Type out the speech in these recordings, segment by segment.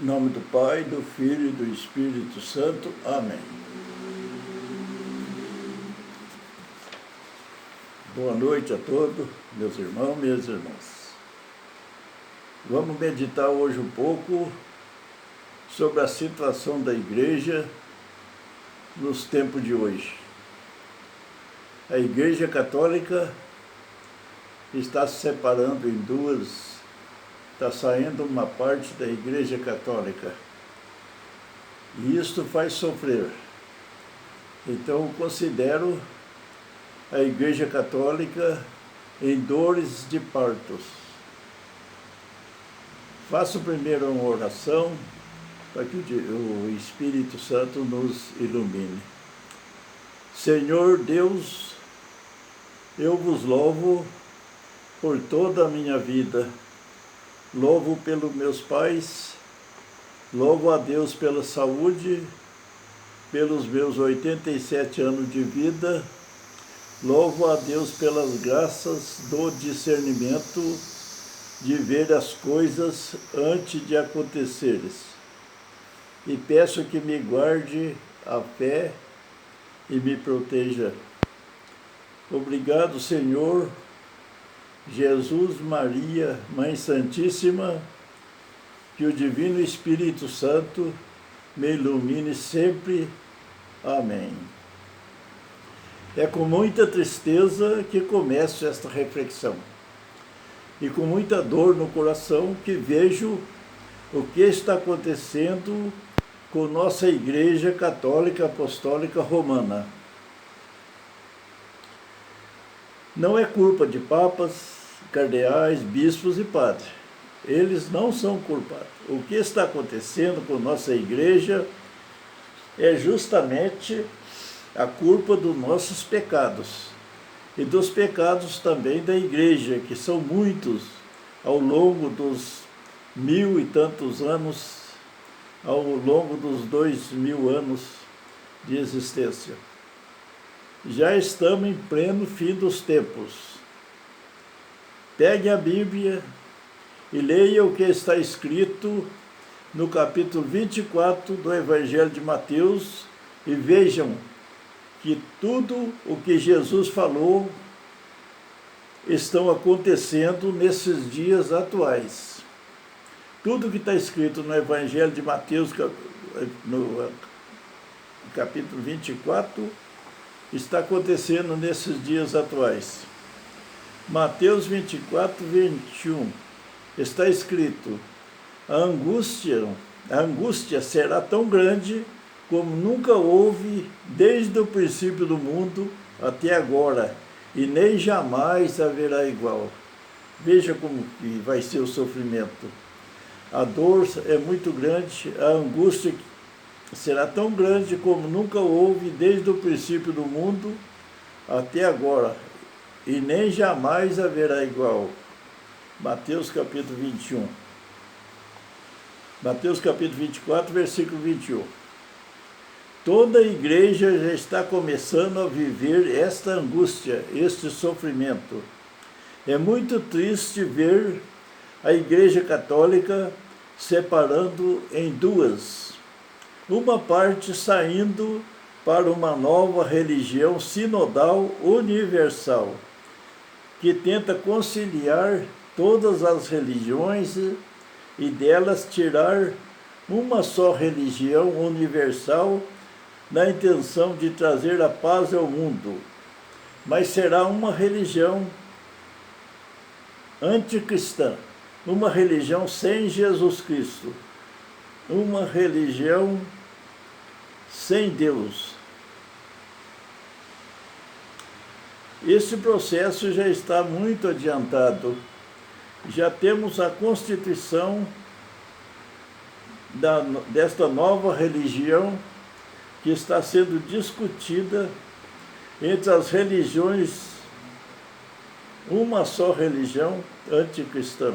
Em nome do Pai, do Filho e do Espírito Santo. Amém. Boa noite a todos, meus irmãos e minhas irmãs. Vamos meditar hoje um pouco sobre a situação da igreja nos tempos de hoje. A Igreja Católica está se separando em duas. Está saindo uma parte da Igreja Católica. E isto faz sofrer. Então eu considero a Igreja Católica em dores de partos. Faço primeiro uma oração para que o Espírito Santo nos ilumine. Senhor Deus, eu vos louvo por toda a minha vida. Louvo pelos meus pais, louvo a Deus pela saúde, pelos meus 87 anos de vida, louvo a Deus pelas graças do discernimento de ver as coisas antes de acontecerem. E peço que me guarde a fé e me proteja. Obrigado, Senhor, Jesus, Maria, Mãe Santíssima, que o Divino Espírito Santo me ilumine sempre. Amém. É com muita tristeza que começo esta reflexão e com muita dor no coração que vejo o que está acontecendo com nossa Igreja Católica Apostólica Romana. Não é culpa de papas, cardeais, bispos e padres. Eles não são culpados. O que está acontecendo com nossa igreja é justamente a culpa dos nossos pecados e dos pecados também da igreja, que são muitos ao longo dos 1000 e tantos anos, ao longo dos 2000 anos de existência. Já estamos em pleno fim dos tempos. Pegue a Bíblia e leia o que está escrito no capítulo 24 do Evangelho de Mateus e vejam que tudo o que Jesus falou estão acontecendo nesses dias atuais. Tudo que está escrito no Evangelho de Mateus, no capítulo 24, está acontecendo nesses dias atuais. Mateus 24, 21, está escrito: a angústia será tão grande como nunca houve desde o princípio do mundo até agora, e nem jamais haverá igual. Veja como que vai ser o sofrimento. A dor é muito grande, a angústia será tão grande como nunca houve desde o princípio do mundo até agora, e nem jamais haverá igual. Mateus capítulo 21. Mateus capítulo 24, versículo 21. Toda a igreja já está começando a viver esta angústia, este sofrimento. É muito triste ver a Igreja Católica separando em duas. Uma parte saindo para uma nova religião sinodal universal, que tenta conciliar todas as religiões e delas tirar uma só religião universal na intenção de trazer a paz ao mundo. Mas será uma religião anticristã, uma religião sem Jesus Cristo, uma religião sem Deus. Esse processo já está muito adiantado. Já temos a constituição desta nova religião que está sendo discutida entre as religiões, uma só religião anticristã.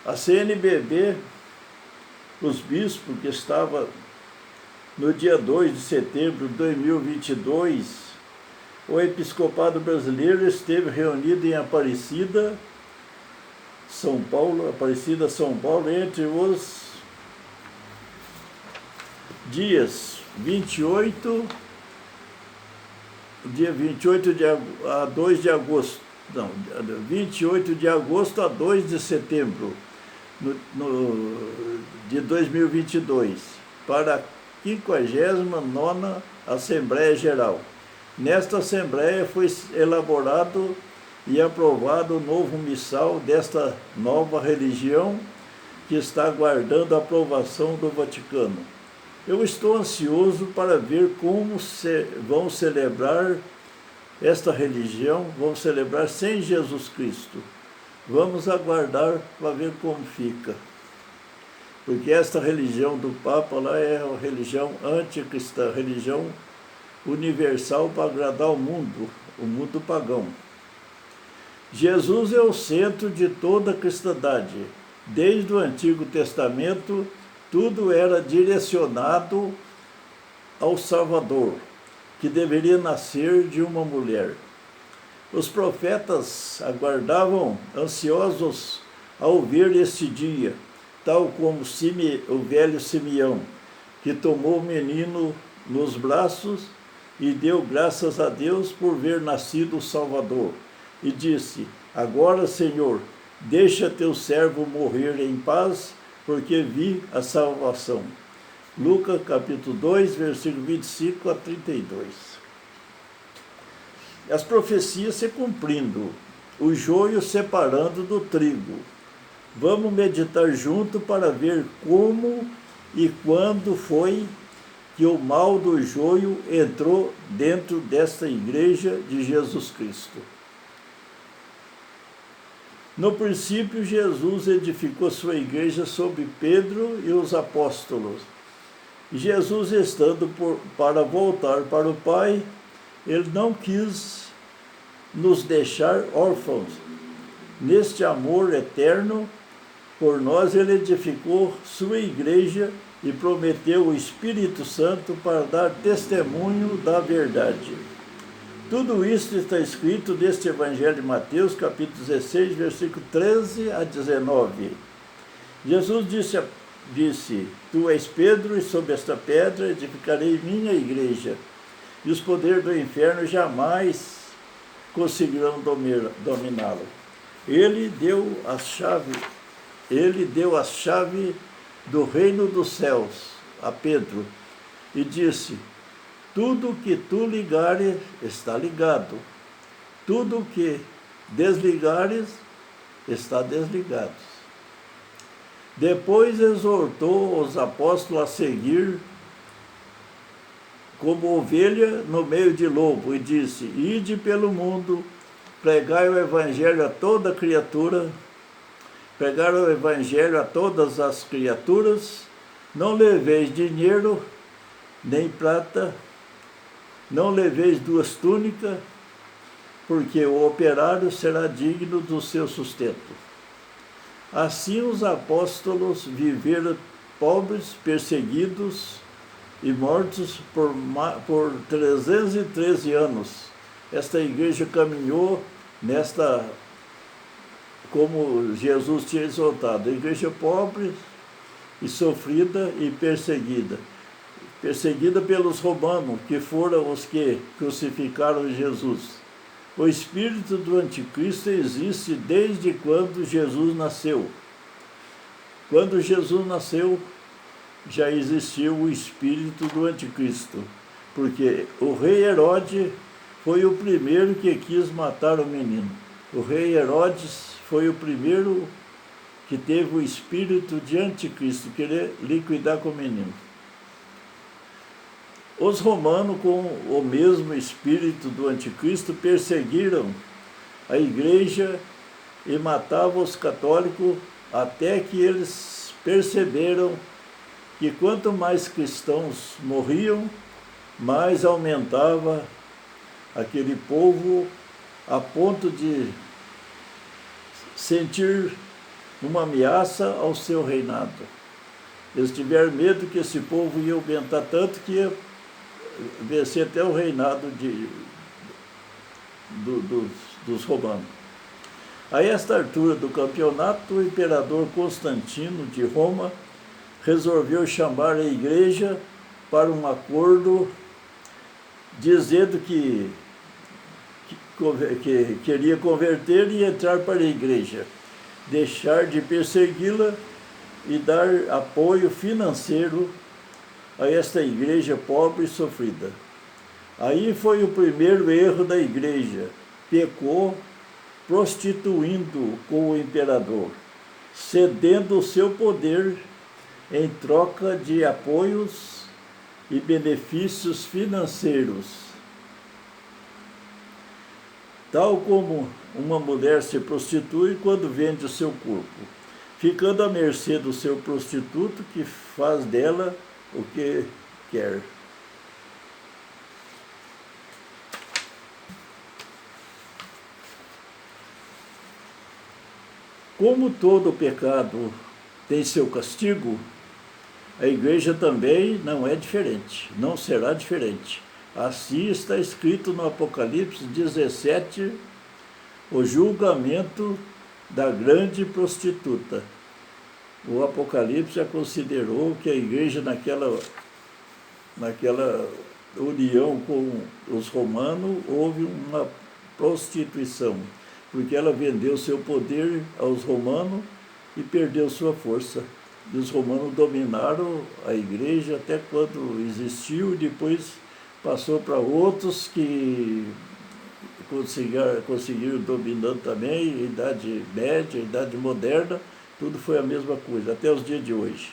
A CNBB, os bispos que estavam no dia 2 de setembro de 2022, o episcopado brasileiro esteve reunido em Aparecida São Paulo, Aparecida, São Paulo, entre os dias 28, dia 28 a 2 de agosto, não, 28 de agosto a 2 de setembro de 2022, para a 59ª Assembleia Geral. Nesta Assembleia foi elaborado e aprovado o novo missal desta nova religião que está aguardando a aprovação do Vaticano. Eu estou ansioso para ver como vão celebrar esta religião, vão celebrar sem Jesus Cristo. Vamos aguardar para ver como fica. Porque esta religião do Papa lá é a religião anticristã, religião universal para agradar o mundo pagão. Jesus é o centro de toda a cristandade. Desde o Antigo Testamento, tudo era direcionado ao Salvador, que deveria nascer de uma mulher. Os profetas aguardavam ansiosos ao ver este dia, tal como o velho Simeão, que tomou o menino nos braços e deu graças a Deus por ver nascido o Salvador. E disse: agora, Senhor, deixa teu servo morrer em paz, porque vi a salvação. Lucas capítulo 2, versículo 25 a 32. As profecias se cumprindo, o joio separando do trigo. Vamos meditar junto para ver como e quando foi que o mal do joio entrou dentro desta igreja de Jesus Cristo. No princípio, Jesus edificou sua igreja sob Pedro e os apóstolos. Jesus, estando para voltar para o Pai, ele não quis nos deixar órfãos. Neste amor eterno, por nós ele edificou sua igreja e prometeu o Espírito Santo para dar testemunho da verdade. Tudo isso está escrito neste Evangelho de Mateus, capítulo 16, versículo 13 a 19. Jesus disse: tu és Pedro, e sobre esta pedra edificarei minha igreja, e os poderes do inferno jamais conseguirão dominá-la. Ele deu a chave do reino dos céus a Pedro, e disse: tudo que tu ligares está ligado, tudo que desligares está desligado. Depois exortou os apóstolos a seguir como ovelha no meio de lobo, e disse: ide pelo mundo, pregai o evangelho a toda criatura, pregai o evangelho a todas as criaturas, não leveis dinheiro, nem prata, não leveis 2 túnicas, porque o operário será digno do seu sustento. Assim os apóstolos viveram pobres, perseguidos e mortos por 313 anos. Esta igreja caminhou como Jesus tinha exortado, a igreja pobre e sofrida e perseguida pelos romanos, que foram os que crucificaram Jesus. O espírito do anticristo existe desde quando Jesus nasceu. Quando Jesus nasceu, já existiu o espírito do anticristo, porque o rei Herodes foi o primeiro que quis matar o menino. O rei Herodes foi o primeiro que teve o espírito de anticristo, querer liquidar com o menino. Os romanos, com o mesmo espírito do anticristo, perseguiram a igreja e matavam os católicos, até que eles perceberam que quanto mais cristãos morriam, mais aumentava aquele povo, a ponto de sentir uma ameaça ao seu reinado. Eles tiveram medo que esse povo ia aumentar tanto que ia vencer até o reinado dos romanos. A esta altura do campeonato, o imperador Constantino de Roma resolveu chamar a igreja para um acordo, dizendo que queria converter e entrar para a igreja, deixar de persegui-la e dar apoio financeiro a esta igreja pobre e sofrida. Aí foi o primeiro erro da igreja. Pecou prostituindo com o imperador, cedendo o seu poder em troca de apoios e benefícios financeiros. Tal como uma mulher se prostitui quando vende o seu corpo, ficando à mercê do seu prostituto, que faz dela o que quer. Como todo pecado tem seu castigo, a igreja também não é diferente, não será diferente. Assim está escrito no Apocalipse 17, o julgamento da grande prostituta. O Apocalipse já considerou que a igreja naquela união com os romanos houve uma prostituição, porque ela vendeu seu poder aos romanos e perdeu sua força. E os romanos dominaram a igreja até quando existiu, e depois passou para outros que conseguiram dominando também, Idade Média, Idade Moderna, tudo foi a mesma coisa, até os dias de hoje.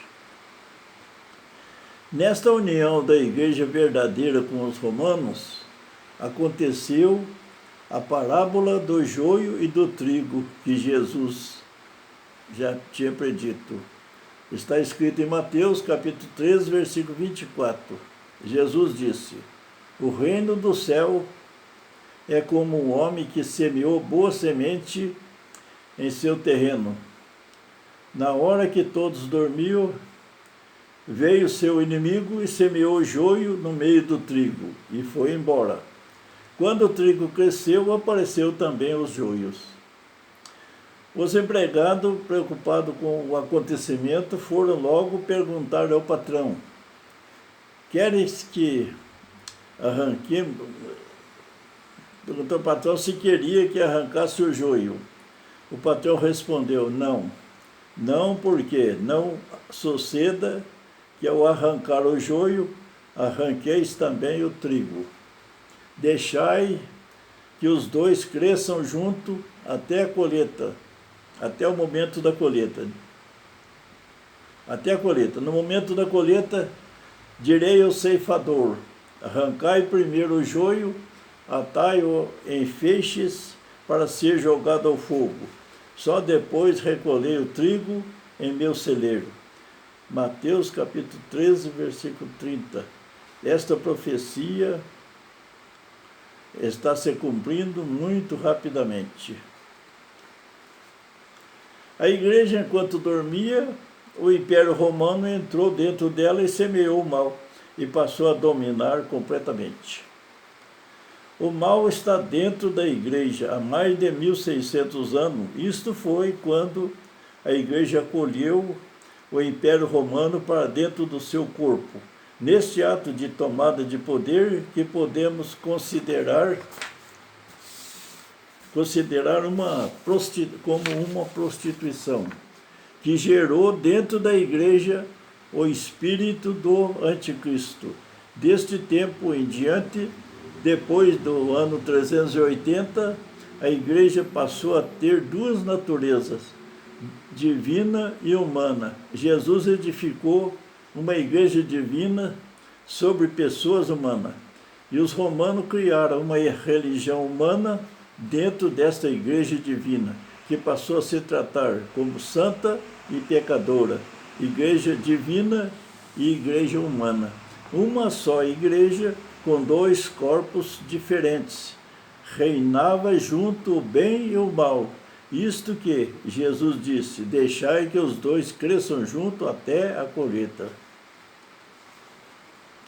Nesta união da igreja verdadeira com os romanos, aconteceu a parábola do joio e do trigo que Jesus já tinha predito. Está escrito em Mateus, capítulo 13, versículo 24. Jesus disse: o reino do céu é como um homem que semeou boa semente em seu terreno. Na hora que todos dormiam, veio seu inimigo e semeou joio no meio do trigo e foi embora. Quando o trigo cresceu, apareceu também os joios. Os empregados, preocupados com o acontecimento, foram logo perguntar ao patrão: queres que arranquemos? Perguntou ao patrão se queria que arrancasse o joio. O patrão respondeu: não, porque não suceda que ao arrancar o joio, arranqueis também o trigo. Deixai que os dois cresçam junto até a colheita, até o momento da colheita. Até a colheita. No momento da colheita, direi ao ceifador: arrancai primeiro o joio, atai-o em feixes para ser jogado ao fogo. Só depois recolhei o trigo em meu celeiro. Mateus capítulo 13, versículo 30. Esta profecia está se cumprindo muito rapidamente. A igreja, enquanto dormia, o Império Romano entrou dentro dela e semeou o mal, e passou a dominar completamente. O mal está dentro da igreja há mais de 1600 anos. Isto foi quando a igreja acolheu o Império Romano para dentro do seu corpo. Neste ato de tomada de poder, que podemos considerar como uma prostituição, que gerou dentro da igreja o espírito do anticristo. Deste tempo em diante, depois do ano 380, a igreja passou a ter duas naturezas, divina e humana. Jesus edificou uma igreja divina sobre pessoas humanas, e os romanos criaram uma religião humana dentro desta igreja divina, que passou a se tratar como santa e pecadora, igreja divina e igreja humana. Uma só igreja com dois corpos diferentes. Reinava junto o bem e o mal. Isto que Jesus disse: deixai que os dois cresçam junto até a colheita.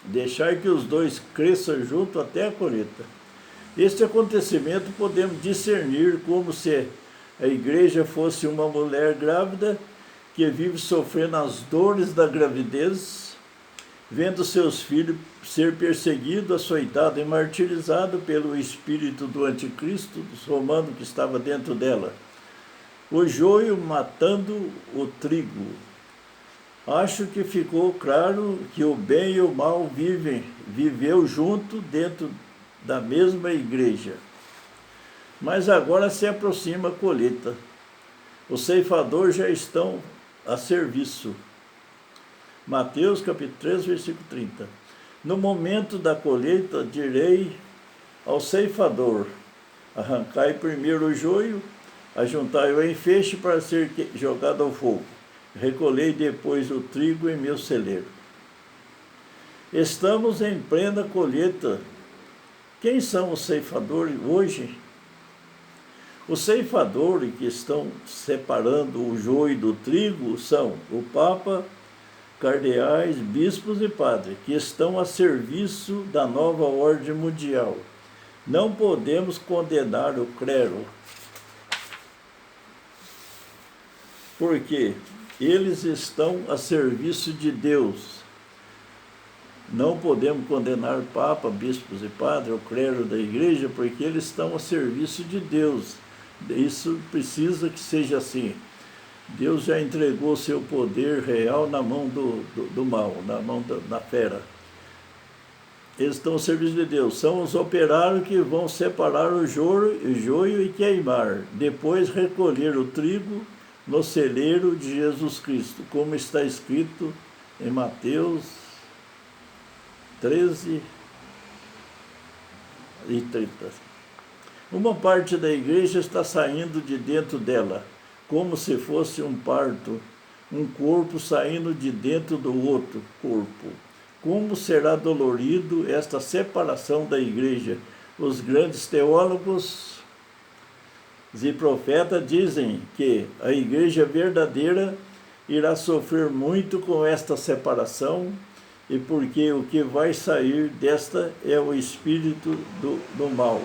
Deixai que os dois cresçam junto até a colheita. Este acontecimento podemos discernir como se a igreja fosse uma mulher grávida que vive sofrendo as dores da gravidez, vendo seus filhos ser perseguido, açoitado e martirizado pelo espírito do anticristo, dos romanos que estava dentro dela. O joio matando o trigo. Acho que ficou claro que o bem e o mal viveu junto dentro da mesma igreja. Mas agora se aproxima a colheita. Os ceifadores já estão a serviço. Mateus capítulo 3, versículo 30. No momento da colheita, direi ao ceifador: arrancai primeiro o joio, ajuntai-o em feixe para ser jogado ao fogo. Recolhei depois o trigo em meu celeiro. Estamos em plena colheita. Quem são os ceifadores hoje? Os ceifadores que estão separando o joio do trigo são o Papa, cardeais, bispos e padres, que estão a serviço da nova ordem mundial. Não podemos condenar o clero, porque eles estão a serviço de Deus. Não podemos condenar o Papa, bispos e padres, o clero da igreja, porque eles estão a serviço de Deus. Isso precisa que seja assim. Deus já entregou seu poder real na mão do mal, na mão da fera. Eles estão ao serviço de Deus. São os operários que vão separar o joio e queimar, depois recolher o trigo no celeiro de Jesus Cristo, como está escrito em Mateus 13 e 30. Uma parte da igreja está saindo de dentro dela, como se fosse um parto, um corpo saindo de dentro do outro corpo. Como será dolorido esta separação da igreja? Os grandes teólogos e profetas dizem que a igreja verdadeira irá sofrer muito com esta separação, e porque o que vai sair desta é o espírito do mal,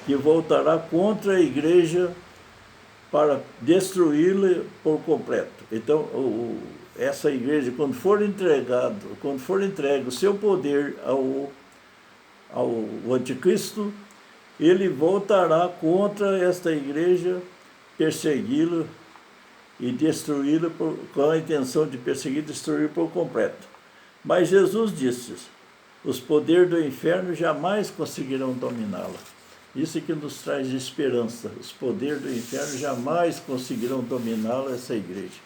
que voltará contra a igreja para destruí-la por completo. Então, essa igreja, quando for entregue o seu poder ao anticristo, ele voltará contra esta igreja, persegui-la e destruí-la com a intenção de perseguir e destruir por completo. Mas Jesus disse: os poderes do inferno jamais conseguirão dominá-la. Isso é que nos traz esperança. Os poderes do inferno jamais conseguirão dominá-la, essa igreja.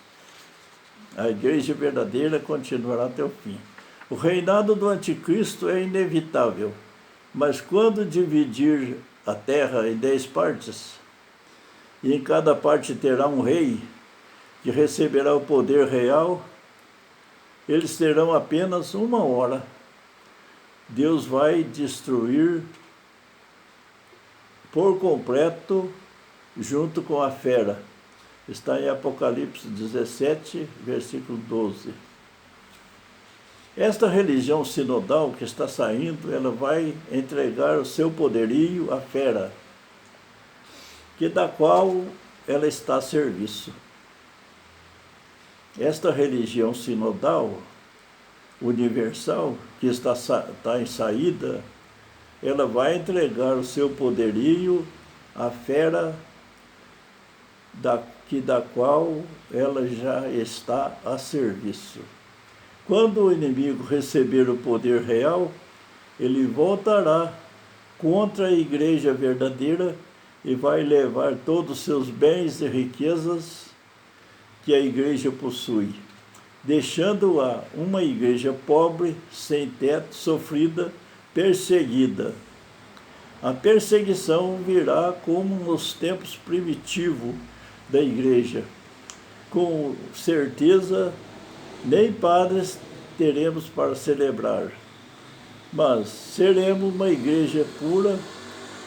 A igreja verdadeira continuará até o fim. O reinado do anticristo é inevitável, mas quando dividir a terra em 10 partes, e em cada parte terá um rei, que receberá o poder real, eles terão apenas 1 hora. Deus vai destruir por completo, junto com a fera. Está em Apocalipse 17, versículo 12. Esta religião sinodal que está saindo, ela vai entregar o seu poderio à fera, da qual ela está a serviço. Esta religião sinodal, universal, que está em saída, ela vai entregar o seu poderio à fera, da qual ela já está a serviço. Quando o inimigo receber o poder real, ele voltará contra a igreja verdadeira e vai levar todos os seus bens e riquezas que a igreja possui, deixando-a uma igreja pobre, sem teto, sofrida, perseguida. A perseguição virá como nos tempos primitivos da igreja. Com certeza, nem padres teremos para celebrar, mas seremos uma igreja pura,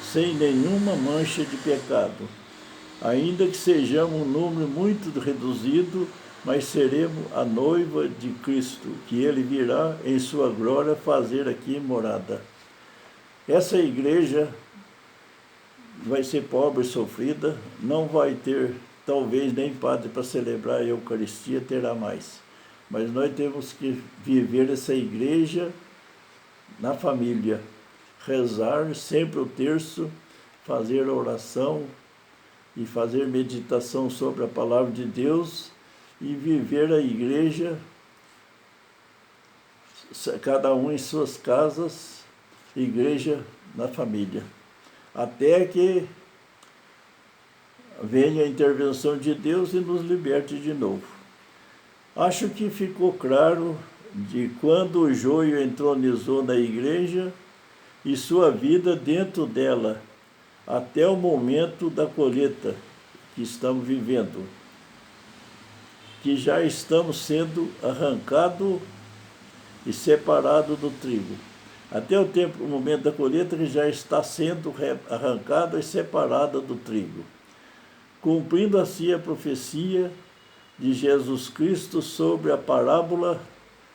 sem nenhuma mancha de pecado. Ainda que sejamos um número muito reduzido, mas seremos a noiva de Cristo, que Ele virá em sua glória fazer aqui morada. Essa igreja vai ser pobre e sofrida, não vai ter, talvez, nem padre para celebrar a Eucaristia, terá mais. Mas nós temos que viver essa igreja na família, rezar sempre o terço, fazer oração e fazer meditação sobre a palavra de Deus e viver a igreja, cada um em suas casas, igreja na família, até que venha a intervenção de Deus e nos liberte de novo. Acho que ficou claro de quando o joio entronizou na igreja e sua vida dentro dela, até o momento da colheita que estamos vivendo, que já estamos sendo arrancados e separados do trigo. Até o momento da colheita que já está sendo arrancado e separado do trigo, cumprindo assim a profecia de Jesus Cristo sobre a parábola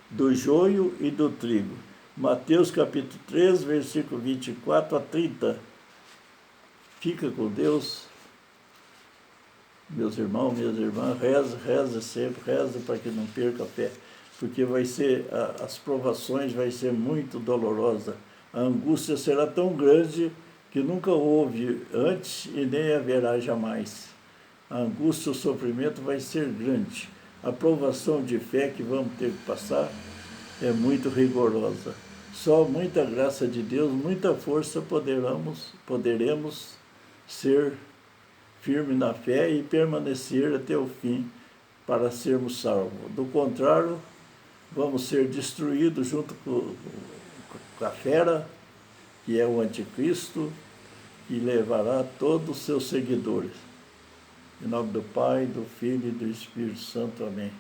do joio e do trigo. Mateus capítulo 3, versículo 24 a 30. Fica com Deus. Meus irmãos, minhas irmãs, reza sempre, reza para que não perca a fé, porque as provações vai ser muito dolorosa. A angústia será tão grande que nunca houve antes e nem haverá jamais. A angústia, o sofrimento vai ser grande. A provação de fé que vamos ter que passar é muito rigorosa. Só muita graça de Deus, muita força poderemos ser firmes na fé e permanecer até o fim para sermos salvos. Do contrário, vamos ser destruídos junto com a fera, que é o anticristo, que levará todos os seus seguidores. Em nome do Pai, do Filho e do Espírito Santo. Amém.